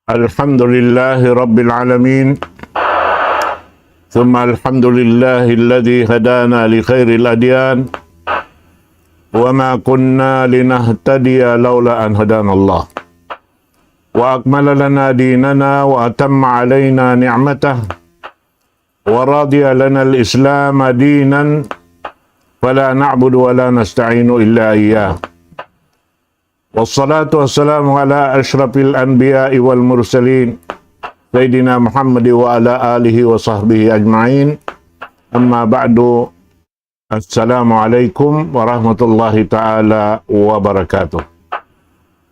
Alhamdulillahi Rabbil Alamin. Thumma alhamdulillahi alladhi hadana li khairil adyan. Wa ma kunna linahtadiya lawla an hadana Allah. Wa akmala lana dinana wa atamma alayna ni'matah. Wa radiya lana al-islam dinan. Fala na'budu wa la nasta'inu illa iyyah. Wassalatu wassalamu ala ashrafil anbiya'i wal mursalin Sayyidina Muhammad wa ala alihi wa sahbihi ajma'in. Amma ba'du. Assalamualaikum warahmatullahi ta'ala wabarakatuh.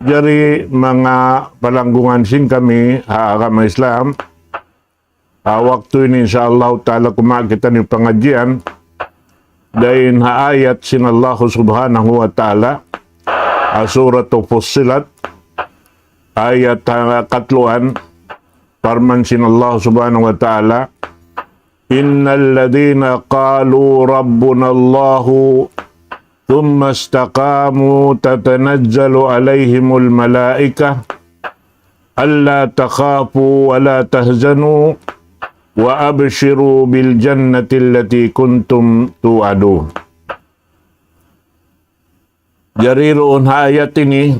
Jadi mga palanggungan sing kami agama Islam, waktu ini insyaallah ta'ala kumakita ni pengajian dain ayat sin Allah subhanahu wa ta'ala Surat Fussilat ayat katluan firman sin Allah subhanahu wa ta'ala, innal ladhina qalu rabbuna Allahu thumma istaqamu tatanazzalu alaihimul malaikah alla takhafu wa la tahzanu wa abshiru bil jannati allati kuntum tu'adun. Jadi roon ayat ini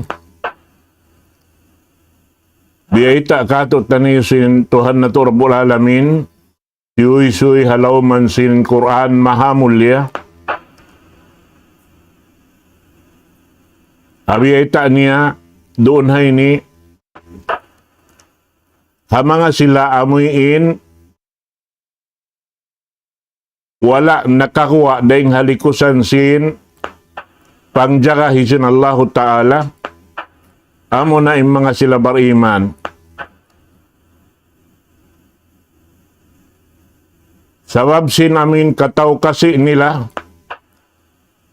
biyaita katut tani sin Tuhan na Rabbul Alamin suy halauman sin Quran maha mulia. Biyaita niya doon hay ni hamanga sila amuin wala nakakuha daing halikusan sin pangjaga hisin Allah Ta'ala amo na yung mga sila bariman. Sabab sin amin kataw kasi nila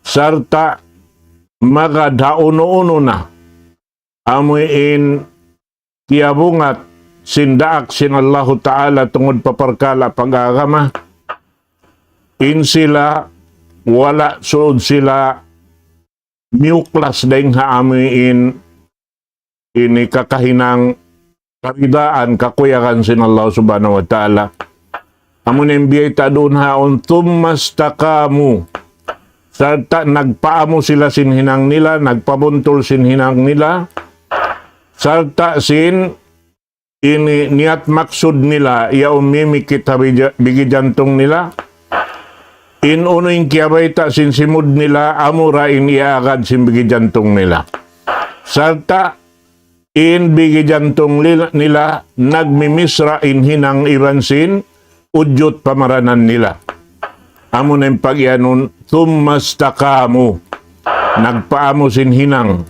sarta magadauno-uno na amuin tiabungat sindaak sin Allah Ta'ala tungod paparkala pag-agama in sila wala suod sila miuklas dahing haamiin ini kakahinang karidaan kakuyakan sin Allah subhanahu wa ta'ala. Amun embiyay ta doon haon tumastakamu sarta nagpaamo sila sinhinang nila, nagpabuntol sinhinang nila, sarta sin ini niat maksud nila iya umimikit bigi jantong nila in uno yung kiabay ta sinsimud nila amura in iagad sin bigi jantong nila. Sarta in bigi jantong nila nagmimisra in hinang ibansin udyot pamaranan nila. Amo na yung pagyanon tumastakamu nagpaamo sin hinang.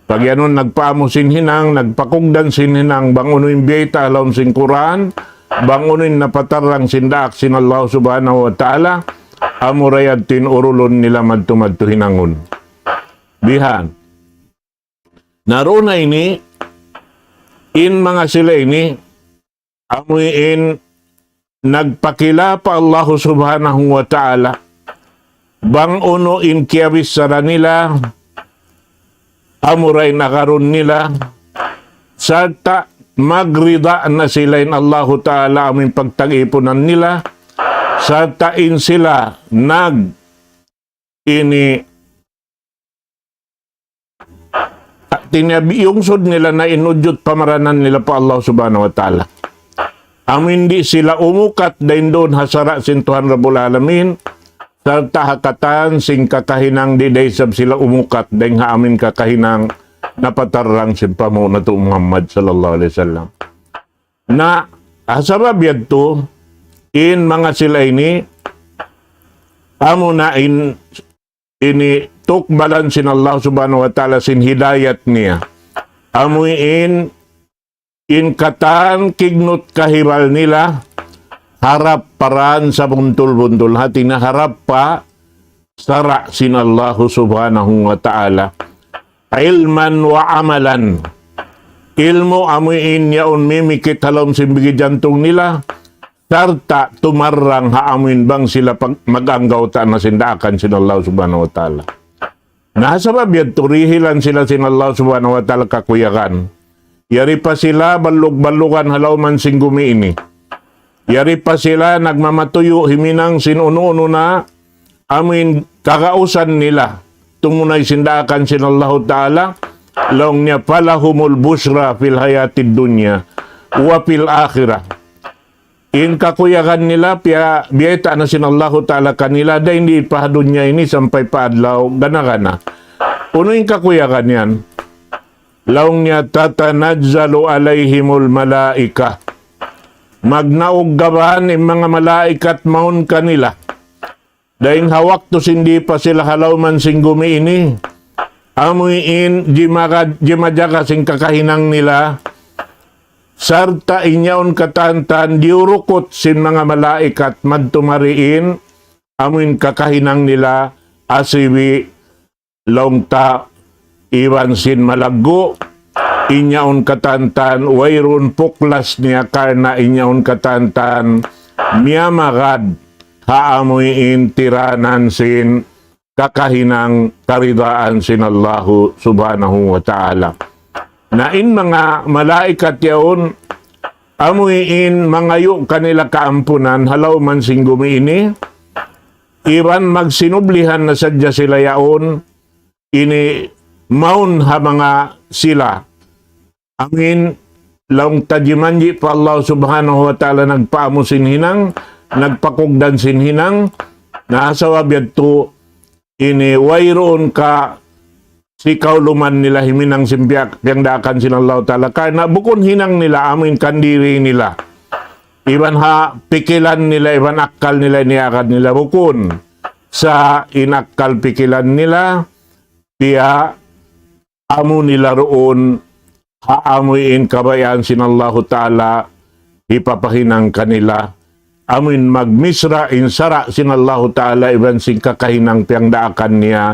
Pagyanon nagpaamo sin hinang, nagpakugdan sin hinang bang uno yung biyeta alawm sin Quran, bang uno yung napatarang sindaak sin Allah subhanahu wa ta'ala. Amurayad tinurulon nila madto hinangon. Bihan. Naroon na ini, in mga sila ini, amuin nagpakila pa Allah subhanahu wa ta'ala. Bang uno in kiabis sara nila, amuray nakaroon nila, sarta magrida na sila in Allah ta'ala aming pagtag-ipunan nila, sartain sila tinabiyungsod nila na inudyot pamaranan nila pa Allah subhanahu wa ta'ala. Ang hindi sila umukat dahin doon hasara sin Tuhan Rabbul Alamin, sarta hakatan sing kakahinang di daysab sila umukat dahin haamin kakahinang napatarang sin pamuna to Muhammad sallallahu alaihi wasallam. Na asabab yadto in mga sila ini amo na ini tukbalan sin Allah subhanahu wa ta'ala sin hidayat niya. Amuin in katan kignot kahibal nila, harap paran sa buntul-buntul hati na harap pa sara sin Allah subhanahu wa ta'ala. Ilman wa amalan. Ilmu amuin yaon mimikit halom simbigi jantung nila, sarta tumarang haamin bang sila maganggaw ta na sindakan sin Allah subhanahu wa ta'ala. Nasa babiyad turihilan sila sin Allah subhanahu wa ta'ala kakuyakan. Yari pa sila balug-balugan halaw man sing gumiini. Yari pa sila nagmamatuyo himinang sin uno-uno na amin kakausan nila. Tumunay sindakan sin Allah ta'ala. Laong niya palahumul busra fil hayatid dunya wa fil akhirah. In kakuyakan nila, biyata na sin Allah ta'ala kanila, da hindi pa dunya ini sampai paadlaw, gana-gana. Uno yung kakuyakan yan. Laong niya tatanadzalu alayhimul malaika. Magnaog gabahan yung mga malaikat maun kanila. Dahil hawak to sindi pa sila halaw man sing gumiini. Amuin jimadjaka sing kakahinang nila. Sarta inyaon katantan diurukot sin mga malaikat madtumariin amin kakahinang nila asibi longta iwan sin malaggo inyaon katantan wairun puklas niya karna inyaon katantan miyamagad haamuin tiranan sin kakahinang karidaan sin Allahu subhanahu wa ta'ala. Nain mga malaikat yaon, amuin mangayo kanila kaampunan, halaw man sing gumiini, iwan magsinublihan na sadya sila yaon, ini maun ha mga sila. Amin, laong tajimanji pa Allah subhanahu wa ta'ala nagpaamo sinhinang, nagpakugdan sinhinang, naasawa biyad to, ini wayroon ka, sikaw luman nila himinang simpiak yang dakan sin Allah ta'ala karena bukon hinang nila amin kandiri nila iban ha pikilan nila iban akal nila niakad nila bukon sa inakal pikilan nila piya amo nila roon haamuin kabayaan sin Allah ta'ala ipapahinang kanila amin magmisra insara sin Allah ta'ala iban sing kakahinang piyang daakan niya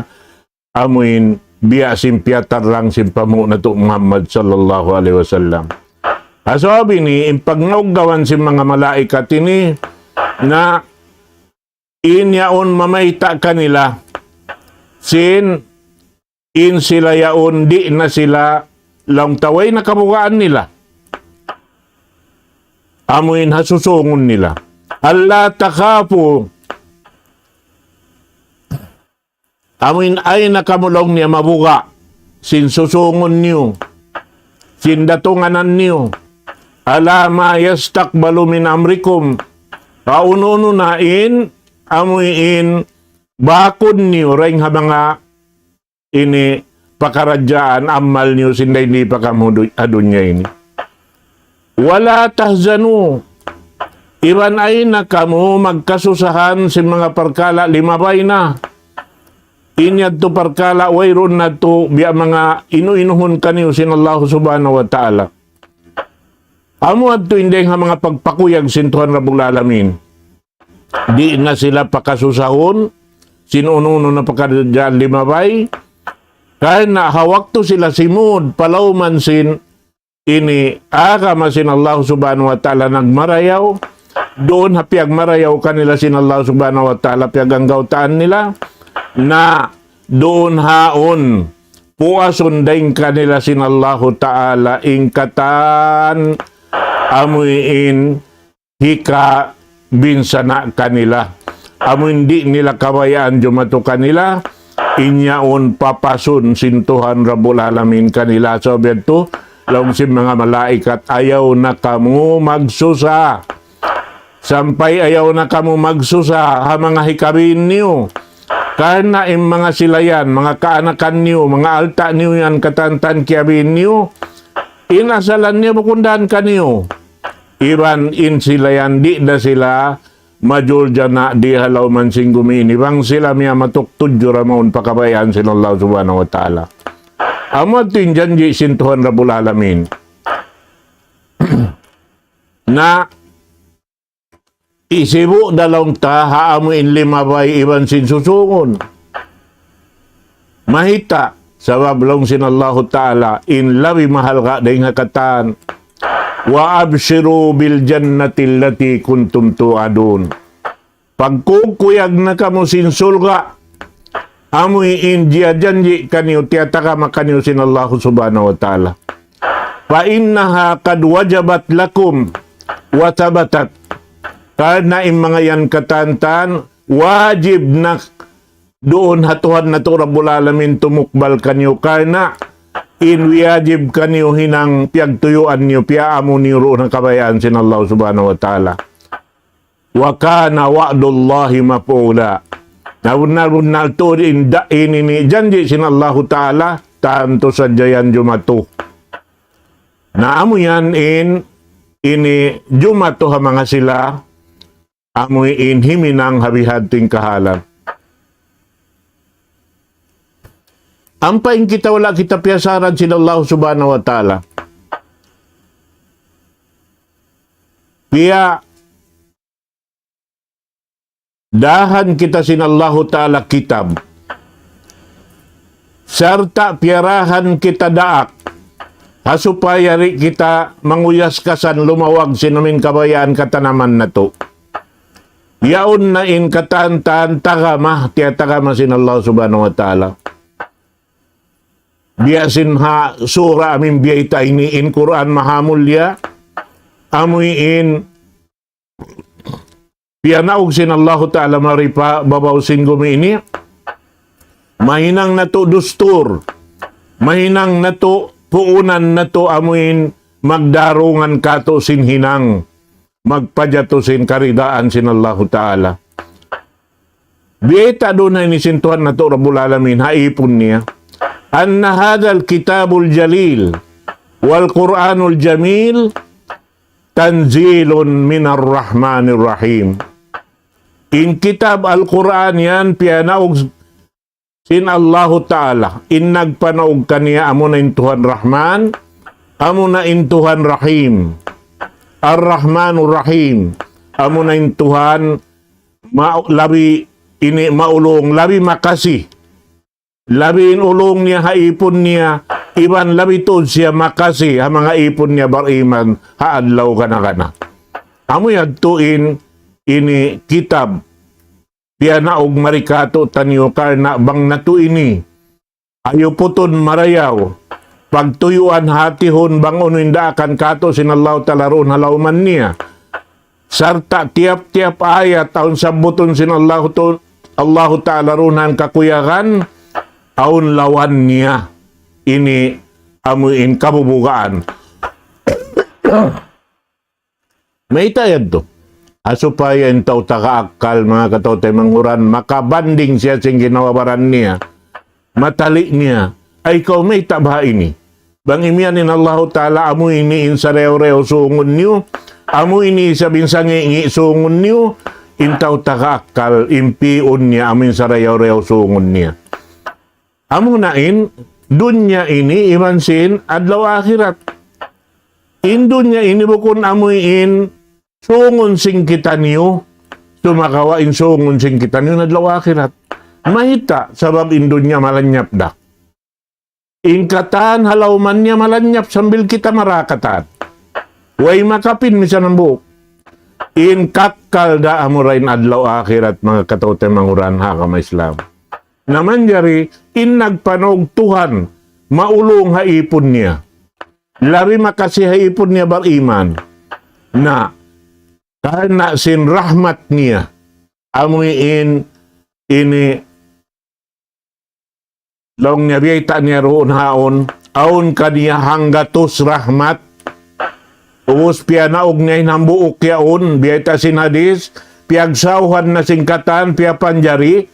amin biya simpiatar lang simpamu na to Muhammad sallallahu alaihi wasallam. Asabi ni, impagnauggawan si mga malaikat ini na inyaon mamaita kanila sin in sila yaon di na sila lang taway na kabukaan nila. Amuin hasusungon nila. Allah takapu amin ay nakamulong niya mabuga, sin susungon niyo, sin datunganan niyo, alama yastakbalu min amrikum, paununo nain, amuin, bakod niyo, ring ha mga ini pakaradyaan, amal niyo, sinday hindi pa kamudunya ini. Wala tahzanu, iban ay na kamu magkasusahan sin mga parkala, limabay na, inyad to parkala wayron na to biya mga inu-inuhon kaniyo sin Allah subhanahu wa ta'ala. Amo at to indeng ha mga pagpakuyag sin Tuhan Rabbul Alamin. Di na sila pakasusahon, sinununo na pakadyan limabay, kaya na hawak to sila simud, palawman sin ini agama sin Allah subhanahu wa ta'ala nagmarayaw, doon hapiag marayaw kanila sin Allah subhanahu wa ta'ala piaganggaw-taan nila, na doon haon puason daing kanila sin Allahu ta'ala ingkatan amuin hika binsana kanila amuin di nila kabayaan jumato kanila inyaon papason sin Tuhan Rabbul Alamin kanila so beto laong sin mga malaikat ayaw na kamu magsusa sampay ayaw na kamu magsusa ha mga hikabin niyo. Karena mga silayan, mga kaanakan niyo, mga alta niyo yan, katantan kiabin niyo, inasalan niyo bukundan ka niyo. Iban in silayan, di na sila majul jana di halaw man sing gumini bang sila miya matuktudyo ramon pakabayaan sila Allah subhanahu wa ta'ala. Amad tin janji sin Tuhan Rabbul Alamin na isibu dalawang ta haamuin limabay iban sin susungon. Mahita sabab long sin Allah ta'ala in labi mahal ka daing hakatan wa abshiru bil jannati allati kuntum tu'adun. Pagkukuyag na kamo sin sulga amoy in janji kanyo tiyataka makanyo sin Allah subhanahu wa ta'ala. Fa innaha qad wajabat lakum wa tabatat. Karena yung mga yan katantan, wajib na doon hatuhan na to Rabbul Alamin tumukbal kanyo. Karena inwajib kanyo hinang piyagtuyuan nyo, piyaamo niyo roon ang kabayaan sin Allah subhanahu wa ta'ala. Wa kana wa'dullahi maf'ula. Nawunal to ini janji sin Allah ta'ala, tanto sa jayan jumatu. Naamo yan ini jumato ha mga sila amoy in himinang habihating kahalan. Ampain kita wala kita piyasaran sila Allah subhanahu wa ta'ala. Piya dahan kita sin Allah ta'ala kitab. Serta piarahan kita daak. Hasupaya ri kita manguyas kasan lumawag sinamin kabayaan katanaman na to. Yaon na in katantan tagamah tiyatagama sin Allah subhanahu wa ta'ala. Biasin ha sura amin biyaita ini in Quran mahamulya amuy in piyanaog sin Allah ta'ala maripa babaw sin gumini mahinang na to dustur mahinang na to puunan na to amuin magdarungan kato sin hinang magpadyato sin karidaan sin Allah ta'ala. Biyeta doon na inisintuhan na to Rabbul Alamin haipon niya anna hadal kitabul jalil wal Qur'anul jamil tanzilun minar rahmanir rahim. In kitab al-Quran yan piyanaog sin Allah ta'ala, in nagpanaog kaniya, amo na in Tuhan Rahman, amo na in Tuhan Rahim. Ar-Rahmanur Rahim, amo na in Tuhan labi ini maulong, labi makasih. Labi in ulong niya, haipon niya, iban labi to siya makasih, ha mga ipon niya bariman, haadlaw ka na. Amo yadtuin ini kitab, piya naog marikato tanyo karna bang nato ini. Ayo puton marayaw. Pagtuyuan hatihon bang uninda akan kato sinallahu talaron halauman niya. Sarta tiap-tiap ayat taon sabuton sinallahu Allahu ta'ala runan kakuyakan aun lawan niya. Ini amuin kabubugaan. May tayad to. Supaya entaw takaakal mga katote manguran, makabanding siya sing ginawabaran niya, matali niya, ay ikaw may taba ini. Bang imianin Allah ta'ala, amu ini insa reo-reo sungun niyo, amu ini sa binsangi sungun niyo, intaw takaakal, impiun niya, amin sa reo-reo sungun niya. Amu nain, dunya ini imansin, adlaw akhirat. In dunya ini bukun amuin, sungun sing kita niyo, sumakawain sungun sing kita niyo nadlaw akhirat. Mahita, sabab indon niya malanyap dak. Inkatan halauman niya malanyap sambil kita marakatan. Way makapin misan ang buok. Inkakal da amurain adlaw akhirat mga katote manguran ha kama Islam. Naman jari, in nagpanog Tuhan, maulong haipon niya. Lari makasih haipon niya bariman. Na, karena sin rahmat niya amuin ini long niya biyata niya roon haon aun kaniya hanggatos rahmat uus piya naog niya inambuok yaon biyata sin hadis piagsauhan na singkatan piya panjari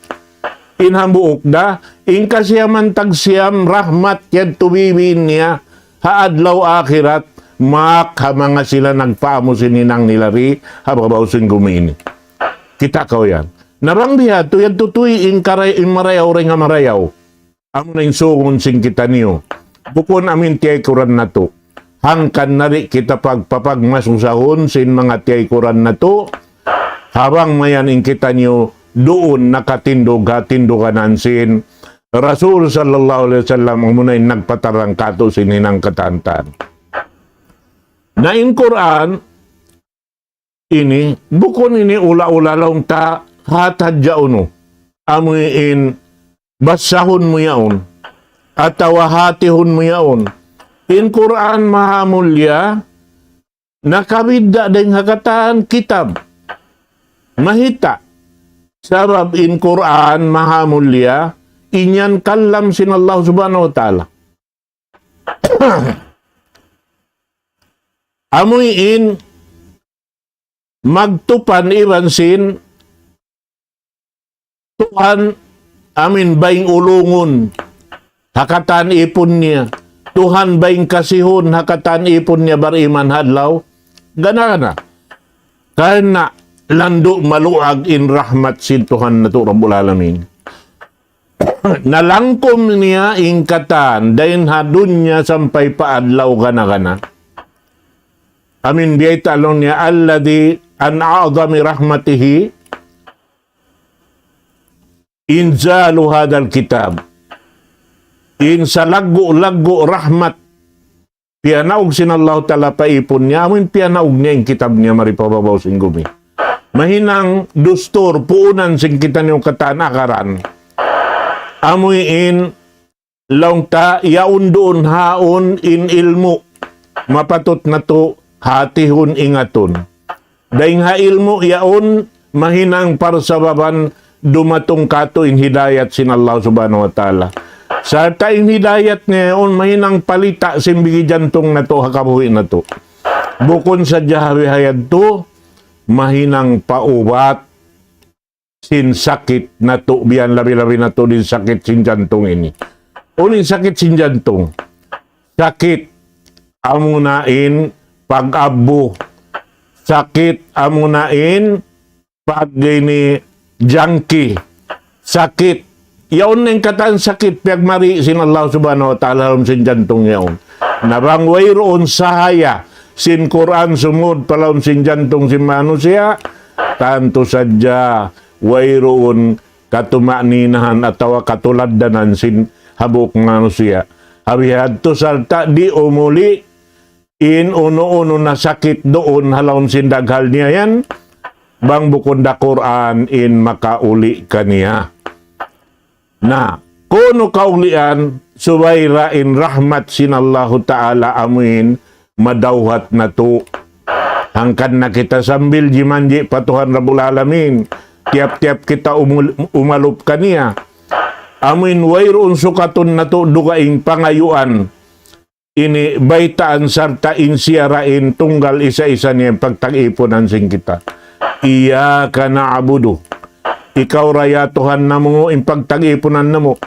inhambuok da ingka siya man tagsiyam rahmat yan tubibin niya haadlaw akhirat maka mga sila nagpaamo sininang nilari hababaw sin gumini. Kita kau yan. Narang biya, to yan tutuy in marayaw rin nga marayaw. Amo na yung sungon sing kita niyo. Bukon amin tiyay kuran na to. Hangkan nari kita pagpapagmasusahon sin mga tiyay kuran na to. Habang mayan in kita niyo doon nakatindoganan sin Rasul sallallahu alaihi wasallam ang muna'y nagpatarang kato sininang katantan. Na in Quran, ini, bukon ini ula-ula lang ta hatadya uno. Amuin, basahon mo yaon. At tawahatihon mo yaon. In Quran mahamulya, nakabidda din hakatan kitab. Mahita. Sarab in Quran mahamulya, inyan kalam sin Allah subhanahu wa ta'ala. Amuin, magtupan iban sin Tuhan amin baing ulungon hakatan ipon niya. Tuhan baing kasihon hakatan ipon niya bariman hadlaw. Gana. Karena lando maluag in rahmat sin Tuhan na to Rabbul Alamin. Nalangkom niya ingkatan dahin hadun niya sampai paadlaw gana. Amin biyay talong niya alladhi an a'zami rahmatihi inzalu hadal kitab. In sa lago rahmat pianaog sin Allah ta'ala paipon niya. Amin pianaog niya yung kitab niya maripababaw sing gumi. Mahinang dustur puunan sing kita niyong katanakaran. Amuin laungta yaun doon haon in ilmu mapatot na to hatihon ingaton daing ha ilmu yaun mahinang parsababan dumatong kato in hidayat sin Allah subhanahu wa ta'ala sa ta in hidayat niya yaun mahinang palita simbigi jantong na to hakabuhi na to bukon sa jahawihayad to mahinang paubat sin sakit na to, biyan labi-labi na to din sakit sin jantong ini. Unin sakit sin jantong. Sakit amunain pag-abo. Sakit amunain pag ini junkie. Sakit. Yaon ng katan sakit piyagmari sin Allah subhanahu wa ta'ala sin jantong yaon. Nabangway roon sahaya sin Quran sumud palaon sin jantong sin manusia. Tanto sadya wayroon katumaninahan atawa katuladanan sin habok nga siya. Habihad to salta di umuli in uno-uno na sakit doon halaon sin daghal niya yan. Bang bukod da Quran in makauli kaniya. Na, kuno kaulian subayra in rahmat sin Allahu ta'ala amin madawhat na to. Hangkan na kita sambil jimanji patuhan Rabbul Alamin. Tiap-tiap kita umalup kaniya. Amin wayroon sukatun na to dugaing pangayuan. Ini baitaan sarta insiarain tunggal isa-isa niya pagtag-ipunan sing kita. Iyaka na'budu. Ikaw raya Tuhan na mo in pagtag-ipunan na mo.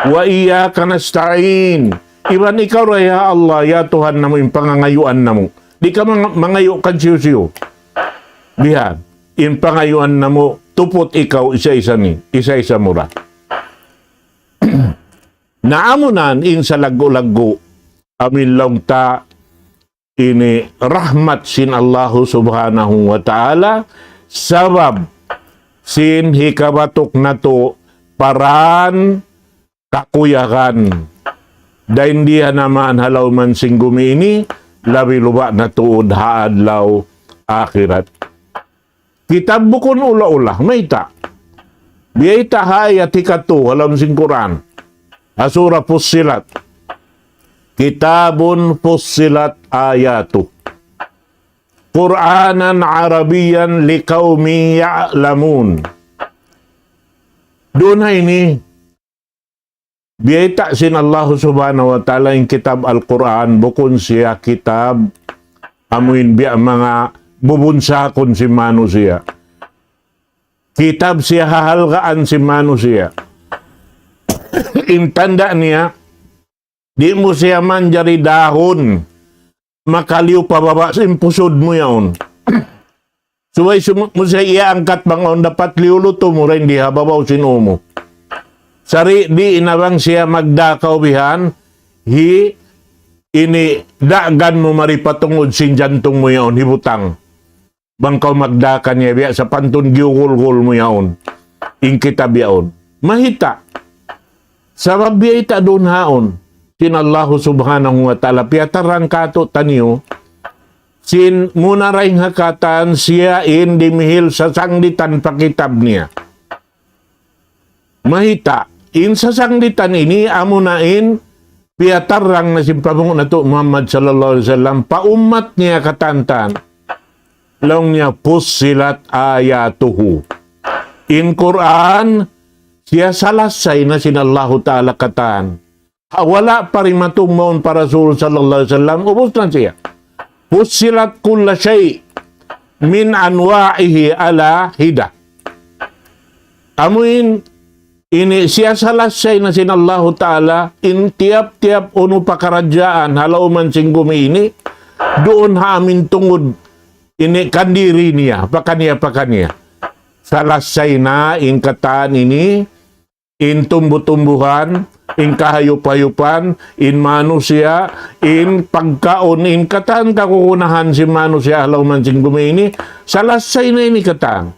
Wa iyaka nasta'in. Iban ikaw raya Allah ya Tuhan na mo in pangangayuan na mo. Di ka mangayo kan siyo-siyo. Bihan. In pangayuan na mo, tupot ikaw isa-isa ni, isa-isa mura. Naamunan in sa lago-lago, amin lang ta, ini rahmat sin Allahu subhanahu wa ta'ala, sabab sin hikabatok na to, paran kakuyakan. Dahil diya naman halaw man sing gumi ini, labi luba na tuod haadlaw akhirat. Kitab bukon ula-ula, may ta. Biyay tahayat hikatu, alam sing Quran. Asura Fussilat. Kitabun Fussilat ayatu. Qur'anan Arabiyan liqaumi ya'lamun. Doon na ini, biyay ta sin Allah subhanahu wa ta'ala yung kitab Al-Quran, bukon siya kitab, amuin biya mga bubunsakon si manusia. Kitab siya hahalgaan si manusia. Intanda niya, di mo siya manjari dahon, makaliw pababa sa impusod mo yaon. Suway mo siya iaangkat bangon dapat liuluto mo rin di hababaw sinumo. Sari di inawang siya magdakaw bihan, ini dagan mo maripatungod sinjantong mo yaon, hibutang. Bangkaw magdakan niya biya sa pantun giugul-gul mo yaon. Ingkita biyaon. Mahita. Sabab biya ita doon haon. Sinallahu subhanahu wa ta'ala. Piyatarang kato taniyo. Sin muna rin hakatan siya in dimihil sa sangditan pakitab niya. Mahita. In sa sangditan ini amunain piyatarang na simpabong na to Muhammad sallallahu alaihi wasallam paumat niya katantan. Long niya pussilat ayatuhu. In Quran, siya salasay na sinallahu ta'ala katan. Wala pa rin matumon para Rasul sallallahu alaihi wasallam. Ubus na siya. Pussilat kulla shay min anwa'ihi ala hida. Amuin, ini siya salasay na sinallahu ta'ala in tiap-tiap uno pakaradyaan halaw man singgumi ini doon amin tungod ini kandiri niya, pakanya. Salasay na in kataan ini, in tumbu-tumbuhan, in kahayup-hayupan, in manusia, in pagkaon, in kataan kakukunahan si manusia halaw man singgumi ini, salasay na ini kataan.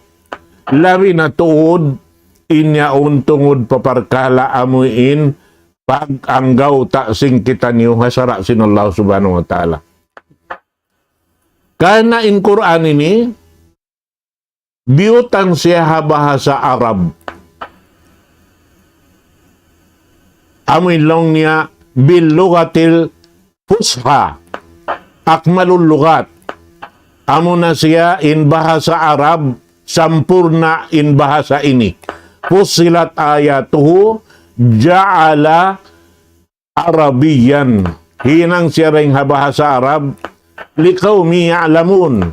Labi na tuod, inya untungod paparkala amuin, pag-anggaw taksing kita niyo hasara sinallahu subhanahu wa ta'ala. Karena in Quran ini, biutan siya bahasa Arab. Amin long niya, bil lugatil fusha, akmalul lugat. Amo na siya in bahasa Arab, sampurna in bahasa ini. Fusilat ayatuhu, ja'ala Arabiyan. Hinang siya rin bahasa Arab, liqawmi ya'lamun.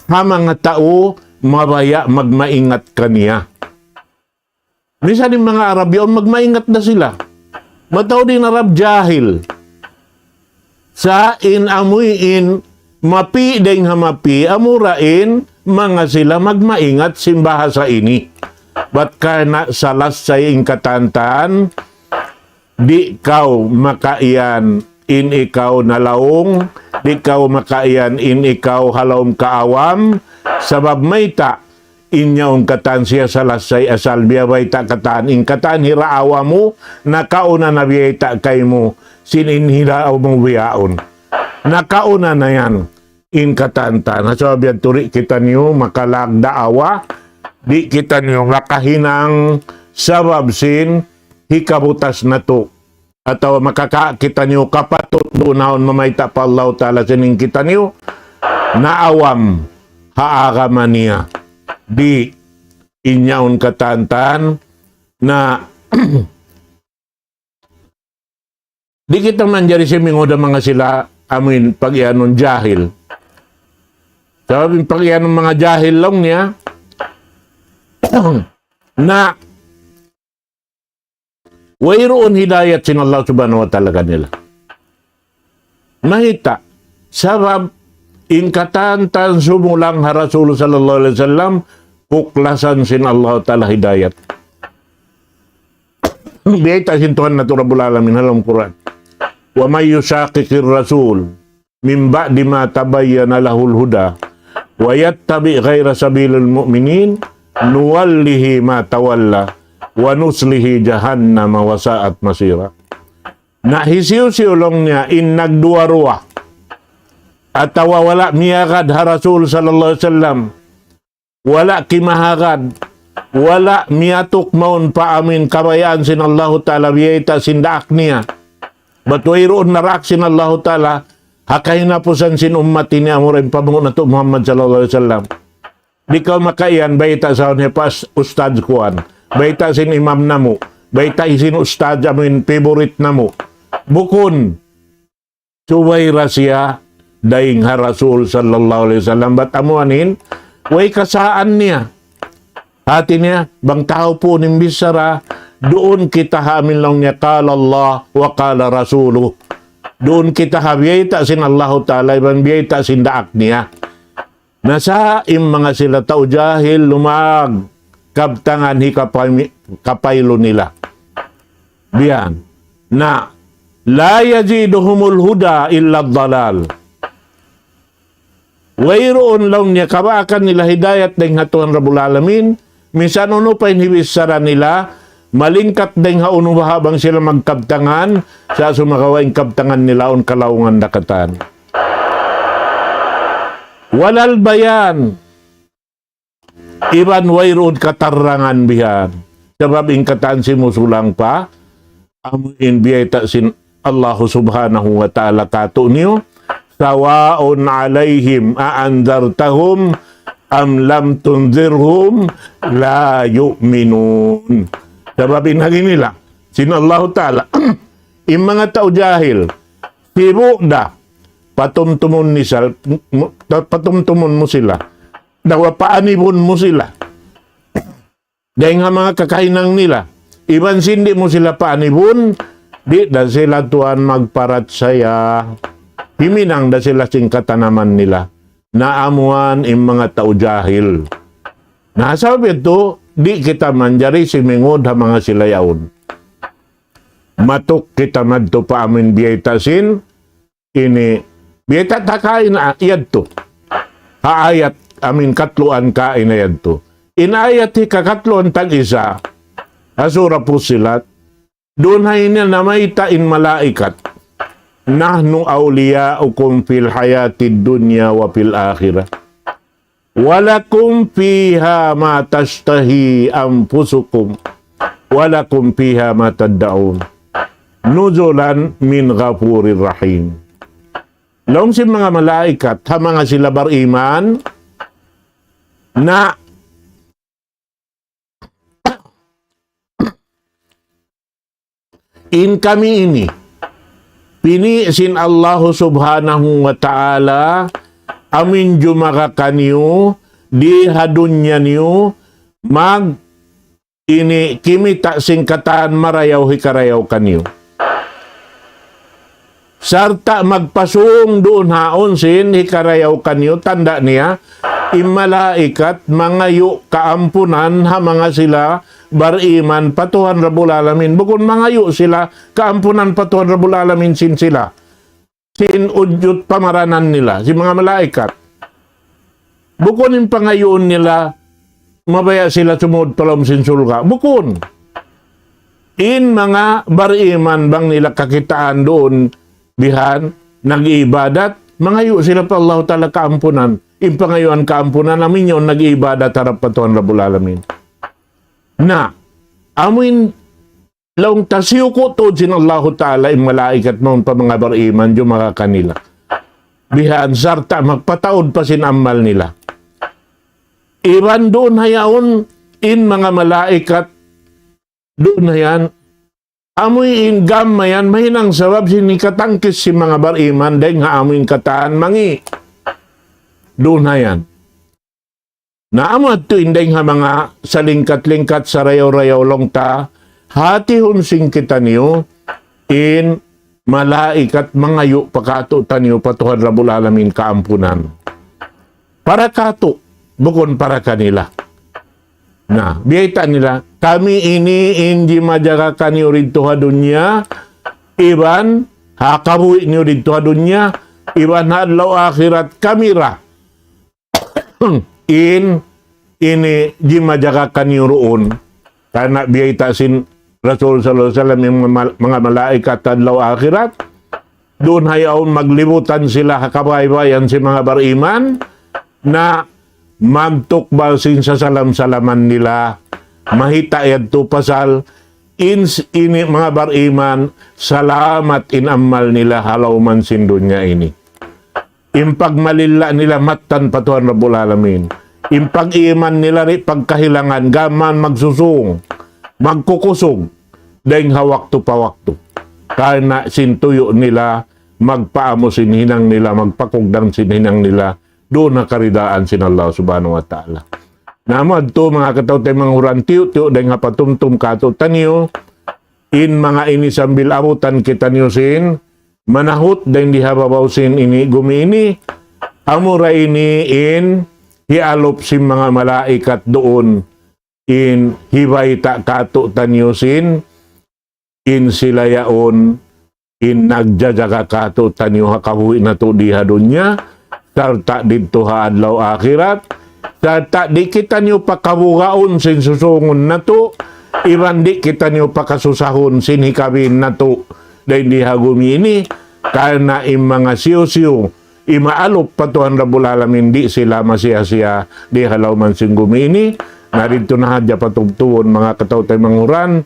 Ha mga tao, mabaya magmaingat kaniya. Misa din mga Arab yun, magmaingat na sila. Mataw din Arab jahil. Sa amuin, mapi ding hamapi, amurain, mga sila magmaingat simbahasa ini. Ba't karena salas sa katantan, di kau makaian in ikaw nalaong, di kau makaian in ikaw halawm kaawam, sabab may ta, inyaong katan siya salasay asal biya bay ta katan, in katan hiraawa mo, nakauna na biya ta kay mo, sinin hiraaw mo biyaon. Nakauna na yan, in katanta, nasabab yan turi kita niyo makalagda awa, di kita niyo makahinang sabab sin, hikabutas na to. Atau makakakita niyo kapatut doon mamayta pa Allah ta'ala sining kita niyo na awam haagaman niya di inyaon katantan na di kita manjari si mingoda mga sila amin pag-ianon jahil. Sabi pag-ianon mga jahil lang niya na wayroon hidayat sin Allah subhanahu wa ta'ala kanila. Mahita, sabab ingkatan tan sumulang ha Rasul sallallahu alaihi wasallam puklasan sin Allah ta'ala hidayat. Biyata sin Tuhan na Rabbul Alamin halam Quran. Wa may yushaqiqir rasul min ba'di ma tabayyana lahul huda wa yattabi ghaira sabilil mu'minin nuwallihi ma tawalla wa nuslihi jahannam wa sa'at masira. Nahisiw-siulong niya in nagduwa-ruwa at wala miyagad ha Rasul sallallahu alaihi wasallam, wala kimahagad, wala miyatok maun pa amin kabayaan sin Allahu ta'ala biyeta sindaak niya. But wayroon narak sin Allahu ta'ala hakay na po san sin ummati niya amurin pamungo na to Muhammad sallallahu alaihi wasallam. Di ka makayan bayta sa niya pas ustad kuan. Baita sin imam namo, baita isin ustad amin favorite namo. Bukon, suway rasya daing ha Rasul sallallahu alaihi wasallam. Ba't amuanin, way kasaan niya. Hati niya, bang tao po nimbisara, doon kita hamin lang niya, kala Allah wa kala Rasuluh. Doon kita habiyata sin Allah ta'ala, ibang biyata sin daak niya. Nasa im mga sila tao jahil lumag kabtangan hi kapaylo nila. Biyan na la yaziduhumul huda illa dalal. Wayroon lang niya kabakan nila hidayat deng hatuan Rabbul Alamin. Minsan uno pa inhibisara nila malingkat deng hauno habang sila magkabtangan sa sumakawaing kabtangan nila on kalaungan dakatan. Walal bayan iban wayroon katarangan bihan. Sebab ingkatan si musulang pa amuin biyata sin Allah subhanahu wa ta'ala kato niyo sawaun alaihim aandartahum am lam tunzirhum la yu'minun. Sababin hagi nila sin Allah ta'ala yung mga tao jahil sibo da patumtumon mo sila dawa paanibon mo sila dahil nga mga kakainang nila iban sindi mo sila paanibon di da sila tuan magparat saya himinang da sila sing katanaman nila naamuan im mga tao jahil. Nasabi ito, di kita manjari simingod ha mga sila yaon. Matuk kita madto pa amin biyaytasin, ini biyayta takain iyad to. Haayat amin katluan kain na yad to. Inayat hi kakatluan tag isa, asura po silat, doon hay niya na may tain malaikat. Nahnu awliyaukum fil hayatid dunya wa fil akhirah. Walakum fiha ma tashtahi anfusukum. Walakum fiha ma tad'un. Nuzulan min ghafurir rahim. Laong si mga malaikat, ha mga sila bariman, na in kami ini, pinisin Allah subhanahu wa ta'ala amin jumaka kanyo di hadunya niyo mag ini kimita singkataan marayaw hikarayaw kanyo. Sarta magpasung doon haon sin hikarayaw kanyo tanda niya imalaikat mangayo kaampunan ha mga sila bariman patuhan Rabbul Alamin. Bukod mangayo sila kaampunan patuhan Rabbul Alamin sin sila. Sin udyot pamaranan nila, si mga malaikat. Bukod yung pangayoon nila, mabaya sila sumud palom sin sulga. Bukod. In mga bariman bang nila kakitaan doon bihan, nag-iibadat, mangayo sila pa Allah Ta'ala kaampunan. In pangayoan kaampunan namin yun, nag-iibadat harap patuhan Rabbul Alamin. Na, amin laong tasiyo ko to sin Allah Ta'ala yung malaikat noon pa mga bariman yung mga kanila. Bihaan sarta magpataod pa sin amal nila. Iban doon hayaon in mga malaikat doon hayan amoy in gamayan mahinang sabab sinikatangkis si mga bariman dahil nga amoy kataan mangi. Doon hayan. Naamot to inday nga mga salingkat-lingkat sa rayaw-rayaw long ta, hati hunsing kita niyo, in malaikat mangayo pakato taniyo patuhan Rabbul Alamin kaampunan. Para kato, bukon para kanila. Na, biyayta nila, kami ini hindi majaga kaniyo rito ha dunya, iban, hakabuhi niyo rito ha dunya, iban hadlaw akhirat kamira. In ini jimajaga kanyo roon karena biyayta sin Rasul sallallahu alaihi wasallam yung mga malaikat adlaw akhirat doon hayaon maglibutan sila kabaybayan si mga bariman na magtukbal sin sa salam-salaman nila mahita yadto pasal ini mga bariman salamat inamal nila halaw man sin dunya ini. Impagmalila nila matan patuhan Rabbul Alamin. Impag-iman nila rin pagkahilangan, gaman magsusung, magkukusog, dahil hawak to pawakto. Karena sintuyo nila, magpaamo sinhinang nila, magpakugdang sinhinang nila, doon nakaridaan sin Allah subhanahu wa ta'ala. Namad to mga katawtay mga hurantiyo, dahil nga patumtum kato taniyo, in mga inisambil abutan kita niyo sin, manahot dahil di hababaw sin ini gumini, amura ini in hialop si mga malaikat doon in hibay ta kato tanyusin in sila yaon in nagjajaga kato tanyo hakabuhi na to diha dunya sarta dito ha adlaw akhirat sarta di kita nyo pakabugaon sin susungon na to iban di kita nyo pakasusahon sin hikabin na to dahil di hagumini karena mga siyo-siyo imaalop patuhan Rabbul Alamin di sila masya-sya di halaw man sin gumini narito na hadya patugtuon mga katawtay manguran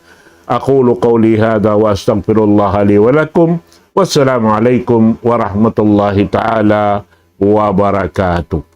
aqulu qawli hadha wa astaghfirullah li wa lakum wassalamu alaikum warahmatullahi ta'ala wabarakatuh.